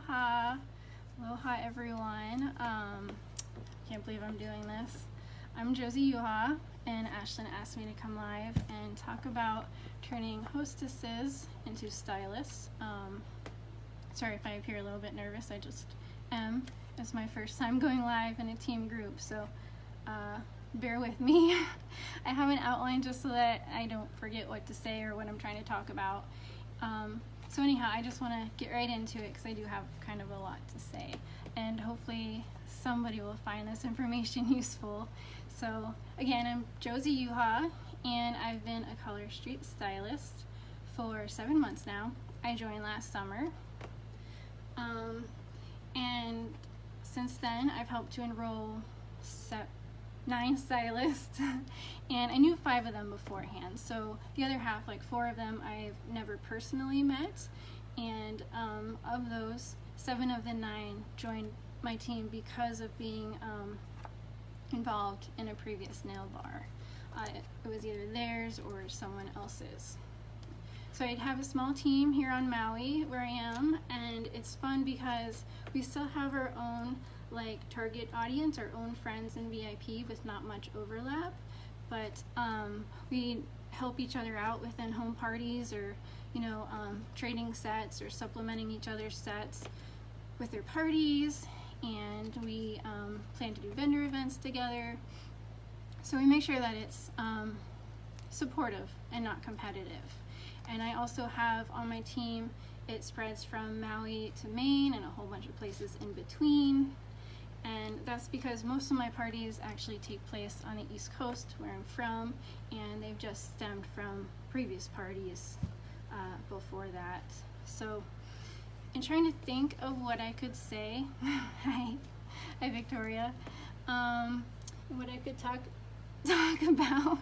Aloha. Aloha, everyone. Can't believe I'm doing this. I'm Josie Yuha, and Ashlyn asked me to come live and talk about turning hostesses into stylists. Sorry if I appear a little bit nervous, I just am. It's my first time going live in a team group, so bear with me. I have an outline just so that I don't forget what to say or what I'm trying to talk about. So anyhow, I just want to get right into it because I do have kind of a lot to say, and hopefully somebody will find this information useful. So again, I'm Josie Yuha, and I've been a Color Street stylist for 7 months now. I joined last summer, and since then I've helped to enroll 9 stylists and I knew 5 of them beforehand, so the other half, like 4 of them, I've never personally met, and of those, 7 of the 9 joined my team because of being involved in a previous nail bar. It was either theirs or someone else's. So I'd have a small team here on Maui where I am, and it's fun because we still have our own target audience, our own friends in VIP with not much overlap, but we help each other out within home parties, or trading sets or supplementing each other's sets with their parties, and we plan to do vendor events together. So we make sure that it's supportive and not competitive. And I also have on my team, it spreads from Maui to Maine and a whole bunch of places in between. And that's because most of my parties actually take place on the East Coast, where I'm from, and they've just stemmed from previous parties before that. So in trying to think of what I could say, hi Victoria, what I could talk about.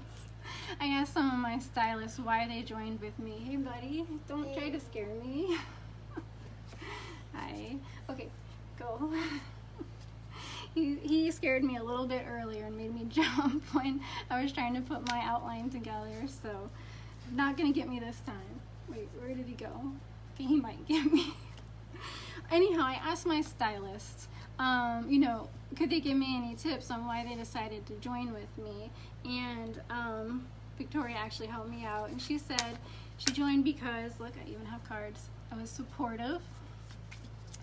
I asked some of my stylists why they joined with me. Hey buddy, don't try to scare me. Hi. Okay, go. He scared me a little bit earlier and made me jump when I was trying to put my outline together, so not gonna get me this time. Wait, where did he go? Okay, he might get me. Anyhow, I asked my stylist, could they give me any tips on why they decided to join with me? And Victoria actually helped me out, and she said she joined because, look, I even have cards. I was supportive,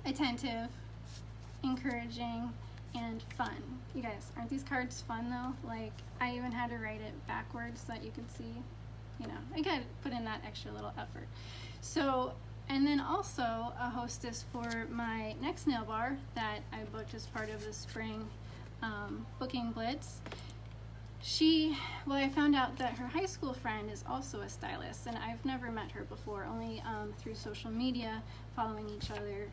attentive, encouraging, and fun. You guys, aren't these cards fun though? Like, I even had to write it backwards so that you could see, I gotta put in that extra little effort. So, and then also a hostess for my next nail bar that I booked as part of the spring booking blitz. I found out that her high school friend is also a stylist, and I've never met her before, only through social media, following each other.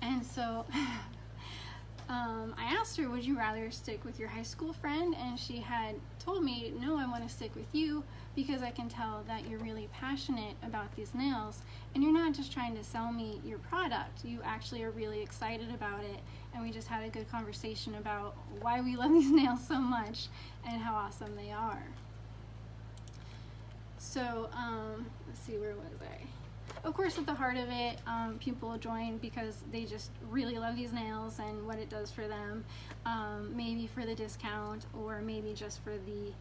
And so I asked her, would you rather stick with your high school friend? And she had told me, no, I want to stick with you because I can tell that you're really passionate about these nails, and you're not just trying to sell me your product. You actually are really excited about it, and we just had a good conversation about why we love these nails so much and how awesome they are. So let's see, where was I? Of course, at the heart of it, people join because they just really love these nails and what it does for them, maybe for the discount, or maybe just for the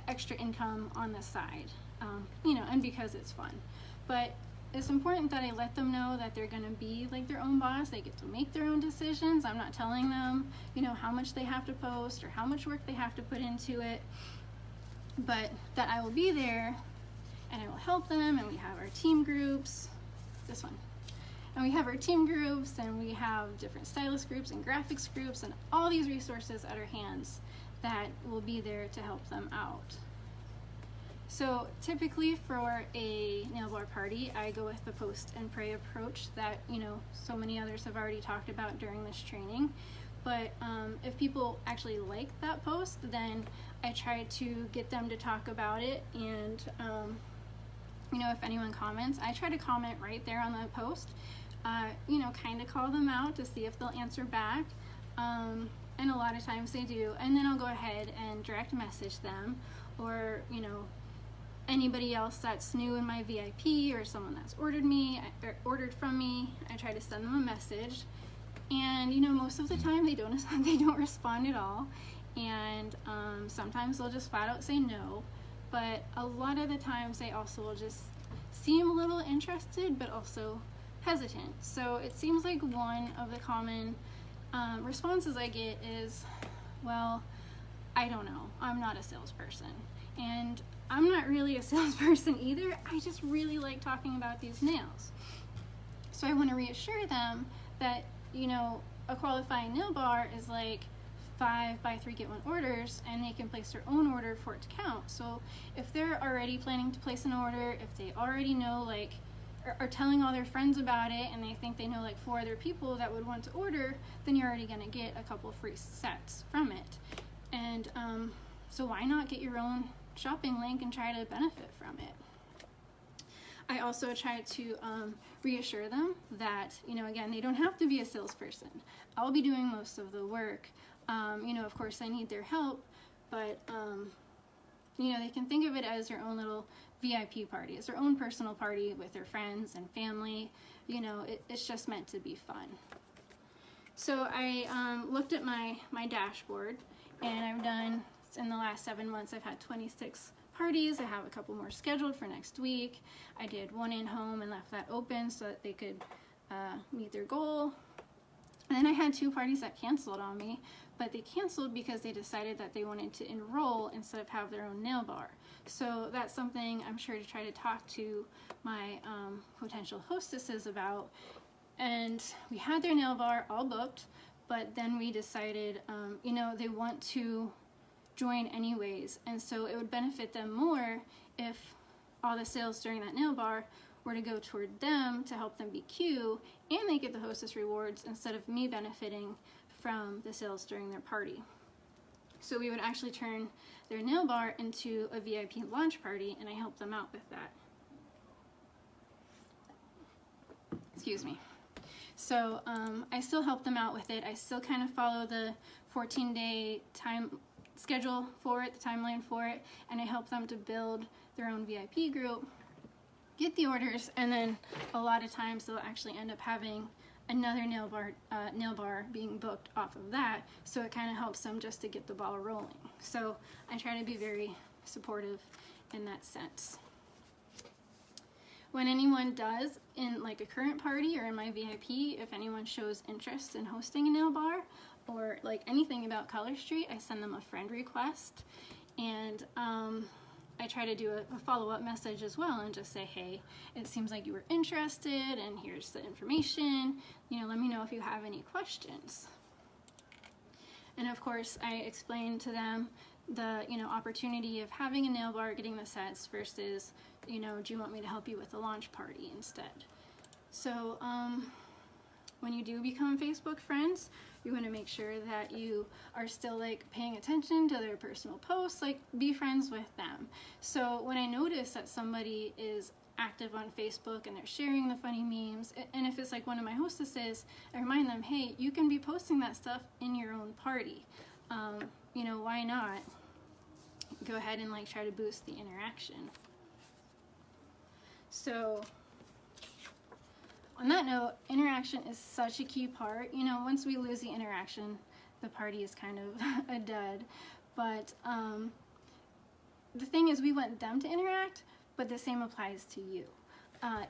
extra income on the side, and because it's fun. But it's important that I let them know that they're going to be like their own boss. They get to make their own decisions. I'm not telling them, how much they have to post or how much work they have to put into it, but that I will be there and I will help them. And we have our team groups, this one, and we have our team groups, and we have different stylist groups and graphics groups and all these resources at our hands that will be there to help them out. So typically for a nail bar party, I go with the post and pray approach that so many others have already talked about during this training. But if people actually like that post, then I try to get them to talk about it, and if anyone comments, I try to comment right there on the post, kind of call them out to see if they'll answer back, and a lot of times they do, and then I'll go ahead and direct message them, or anybody else that's new in my VIP or someone that's ordered from me, I try to send them a message. And most of the time they don't respond at all. And sometimes they'll just flat out say no. But a lot of the times they also will just seem a little interested, but also hesitant. So it seems like one of the common responses I get is, well, I don't know, I'm not a salesperson. And I'm not really a salesperson either. I just really like talking about these nails. So I want to reassure them that, a qualifying nail bar is like 5 buy 3 get 1 orders, and they can place their own order for it to count. So if they're already planning to place an order, if they already know, are telling all their friends about it, and they think they know 4 other people that would want to order, then you're already going to get a couple of free sets from it. And so why not get your own shopping link and try to benefit from it? I also try to reassure them that, again, they don't have to be a salesperson. I'll be doing most of the work. Of course I need their help, but, they can think of it as their own little VIP party. It's their own personal party with their friends and family. It's just meant to be fun. So I looked at my dashboard, and I've done, in the last 7 months, I've had 26 parties. I have a couple more scheduled for next week. I did one in home and left that open so that they could meet their goal. And then I had 2 parties that canceled on me, but they canceled because they decided that they wanted to enroll instead of have their own nail bar. So that's something I'm sure to try to talk to my potential hostesses about. And we had their nail bar all booked, but then we decided, they want to join anyways, and so it would benefit them more if all the sales during that nail bar were to go toward them to help them be Q, and they get the hostess rewards instead of me benefiting from the sales during their party. So we would actually turn their nail bar into a VIP launch party, and I helped them out with that. Excuse me. So I still help them out with it. I still kind of follow the 14-day time schedule for it, the timeline for it, and I help them to build their own VIP group, get the orders, and then a lot of times they'll actually end up having another nail bar being booked off of that, so it kind of helps them just to get the ball rolling. So I try to be very supportive in that sense. When anyone does, in a current party or in my VIP, if anyone shows interest in hosting a nail bar or anything about Color Street, I send them a friend request, and I try to do a follow-up message as well and just say, hey, it seems like you were interested, and here's the information, let me know if you have any questions. And of course I explain to them the opportunity of having a nail bar, getting the sets, versus do you want me to help you with the launch party instead. So when you do become Facebook friends, you want to make sure that you are still paying attention to their personal posts, be friends with them. So when I notice that somebody is active on Facebook and they're sharing the funny memes, and if it's one of my hostesses, I remind them, hey, you can be posting that stuff in your own party. Why not go ahead and try to boost the interaction. So on that note, interaction is such a key part. Once we lose the interaction, the party is kind of a dud. But the thing is, we want them to interact, but the same applies to you.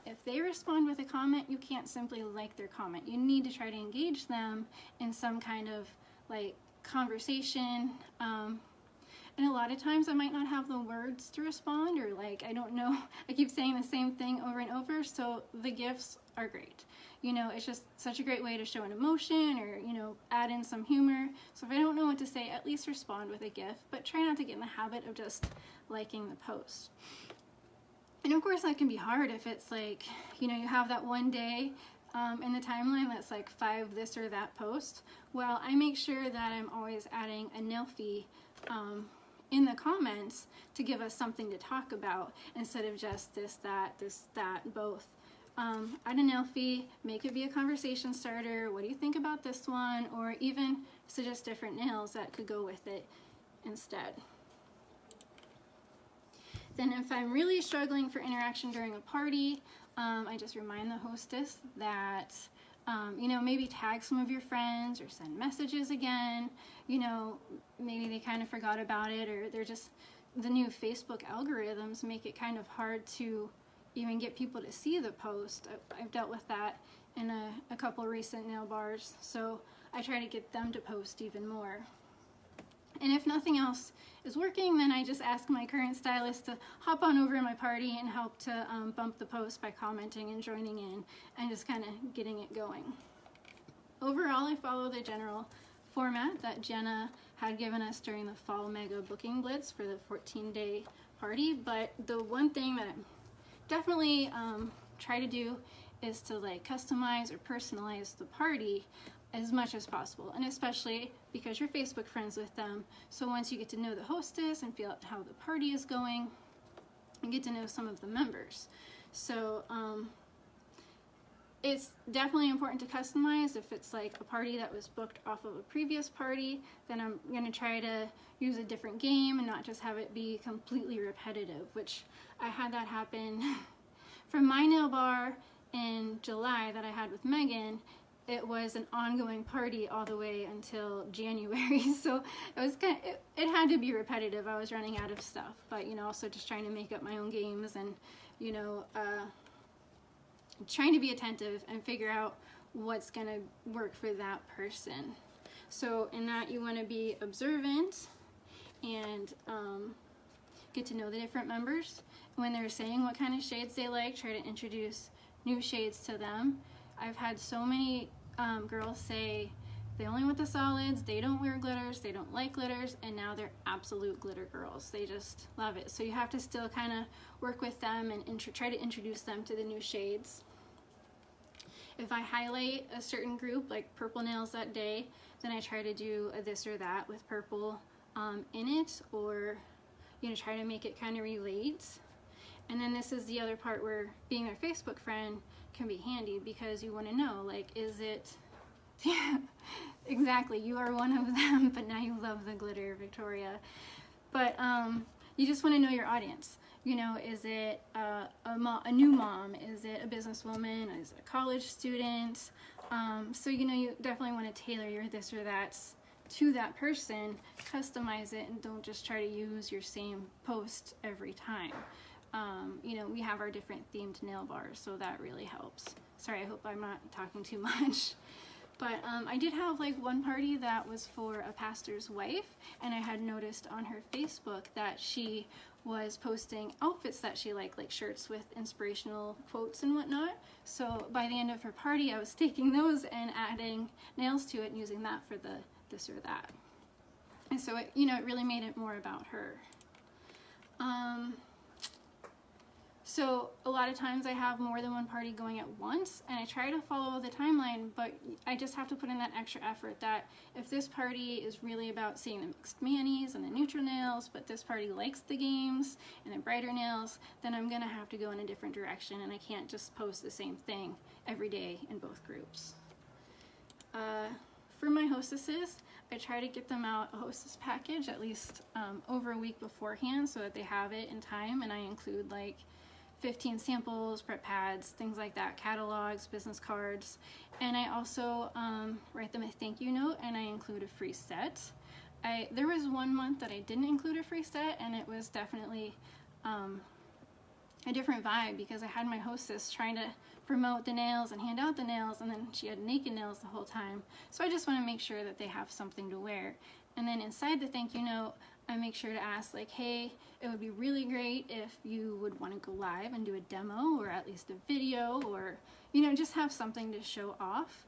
If they respond with a comment, you can't simply like their comment. You need to try to engage them in some kind of conversation. And a lot of times I might not have the words to respond, or I don't know, I keep saying the same thing over and over, so the GIFs are great. It's just such a great way to show an emotion, or, add in some humor. So if I don't know what to say, at least respond with a GIF, but try not to get in the habit of just liking the post. And of course that can be hard if it's you have that one day in the timeline that's 5 this or that post. Well, I make sure that I'm always adding a nail fee in the comments to give us something to talk about, instead of just this, that, both. Add a nail fee, make it be a conversation starter. What do you think about this one? Or even suggest different nails that could go with it instead. Then if I'm really struggling for interaction during a party, I just remind the hostess that, you know, maybe tag some of your friends or send messages again. You know, maybe they kind of forgot about it, or they're just, the new Facebook algorithms make it kind of hard to even get people to see the post. I've dealt with that in a couple recent nail bars, so I try to get them to post even more. And if nothing else is working, then I just ask my current stylist to hop on over to my party and help to bump the post by commenting and joining in and just kind of getting it going. Overall, I follow the general format that Jenna had given us during the Fall Mega Booking Blitz for the 14-day party, but the one thing that I definitely try to do is to like customize or personalize the party as much as possible, and especially because you're Facebook friends with them. So once you get to know the hostess and feel out how the party is going, you get to know some of the members. So it's definitely important to customize. If it's like a party that was booked off of a previous party, then I'm gonna try to use a different game and not just have it be completely repetitive, which I had that happen from my nail bar in July that I had with Megan. It was an ongoing party all the way until January, so it was kind of, it had to be repetitive. I was running out of stuff, but you know, also just trying to make up my own games and, you know, trying to be attentive and figure out what's gonna work for that person. So in that, you want to be observant and get to know the different members. When they're saying what kind of shades they like, try to introduce new shades to them. I've had so many girls say they only want the solids, they don't wear glitters, they don't like glitters, and now they're absolute glitter girls. They just love it. So you have to still kind of work with them and try to introduce them to the new shades. If I highlight a certain group, like purple nails that day, then I try to do a this or that with purple in it, or you know, try to make it kind of relate. And then this is the other part where being their Facebook friend can be handy, because you want to know, like, is it, yeah, exactly, you are one of them, but now you love the glitter, Victoria. But you just want to know your audience. You know, is it a new mom? Is it a businesswoman? Is it a college student? So, you know, you definitely want to tailor your this or that to that person, customize it, and don't just try to use your same post every time. You know, we have our different themed nail bars, so that really helps. Sorry, I hope I'm not talking too much. But I did have like one party that was for a pastor's wife, and I had noticed on her Facebook that she was posting outfits that she liked, like shirts with inspirational quotes and whatnot. So by the end of her party, I was taking those and adding nails to it and using that for the this or that. And so it, you know, it really made it more about her. So a lot of times I have more than one party going at once, and I try to follow the timeline, but I just have to put in that extra effort that if this party is really about seeing the mixed manis and the neutral nails, but this party likes the games and the brighter nails, then I'm gonna have to go in a different direction, and I can't just post the same thing every day in both groups. For my hostesses, I try to get them out a hostess package at least over a week beforehand so that they have it in time, and I include like 15 samples, prep pads, things like that, catalogs, business cards, and I also write them a thank you note, and I include a free set. There was one month that I didn't include a free set, and it was definitely a different vibe, because I had my hostess trying to promote the nails and hand out the nails, and then she had naked nails the whole time. So I just want to make sure that they have something to wear. And then inside the thank you note, I make sure to ask, like, hey, it would be really great if you would want to go live and do a demo, or at least a video, or, you know, just have something to show off.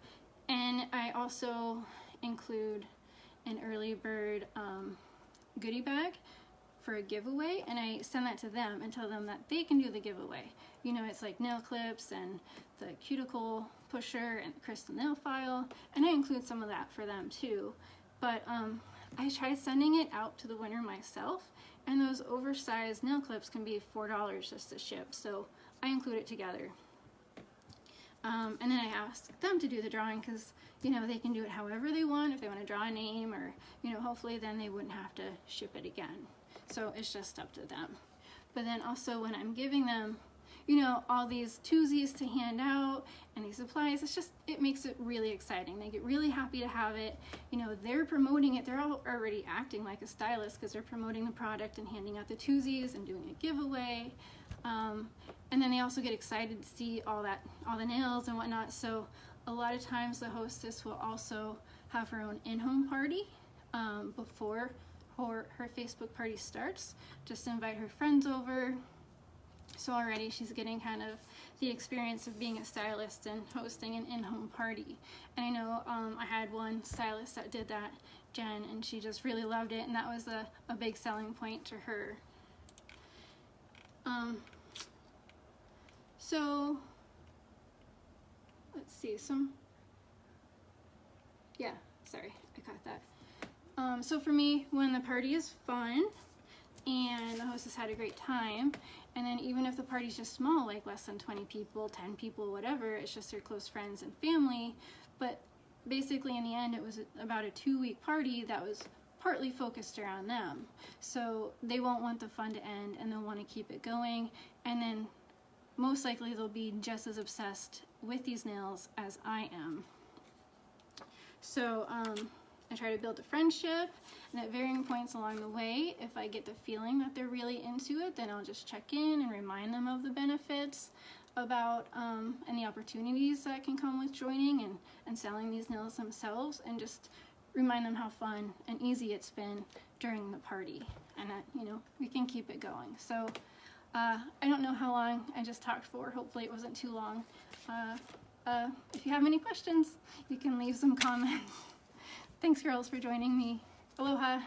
And I also include an early bird goodie bag for a giveaway, and I send that to them and tell them that they can do the giveaway. You know, it's like nail clips and the cuticle pusher and the crystal nail file, and I include some of that for them too. But I tried sending it out to the winner myself, and those oversized nail clips can be $4 just to ship, so I include it together. And then I ask them to do the drawing, because, you know, they can do it however they want. If they want to draw a name, or, you know, hopefully then they wouldn't have to ship it again. So it's just up to them. but then also when I'm giving them, you know, all these twosies to hand out and these supplies, it makes it really exciting. They get really happy to have it. You know, they're promoting it. They're already acting like a stylist because they're promoting the product and handing out the twosies and doing a giveaway. And then they also get excited to see all the nails and whatnot. So a lot of times the hostess will also have her own in-home party before her Facebook party starts. Just invite her friends over. So already she's getting kind of the experience of being a stylist and hosting an in-home party. And I know I had one stylist that did that, Jen, and she just really loved it, and that was a big selling point to her. So let's see, sorry, I caught that. So for me, when the party is fun and the hostess had a great time, and then even if the party's just small, like less than 20 people, 10 people, whatever, it's just their close friends and family, but basically in the end it was about a 2-week party that was partly focused around them. So they won't want the fun to end, and they'll want to keep it going, and then most likely they'll be just as obsessed with these nails as I am. So I try to build a friendship, and at varying points along the way, if I get the feeling that they're really into it, then I'll just check in and remind them of the benefits about and the opportunities that can come with joining and selling these nails themselves, and just remind them how fun and easy it's been during the party, and that, you know, we can keep it going. So I don't know how long I just talked for. Hopefully it wasn't too long. If you have any questions, you can leave some comments. Thanks, girls, for joining me. Aloha.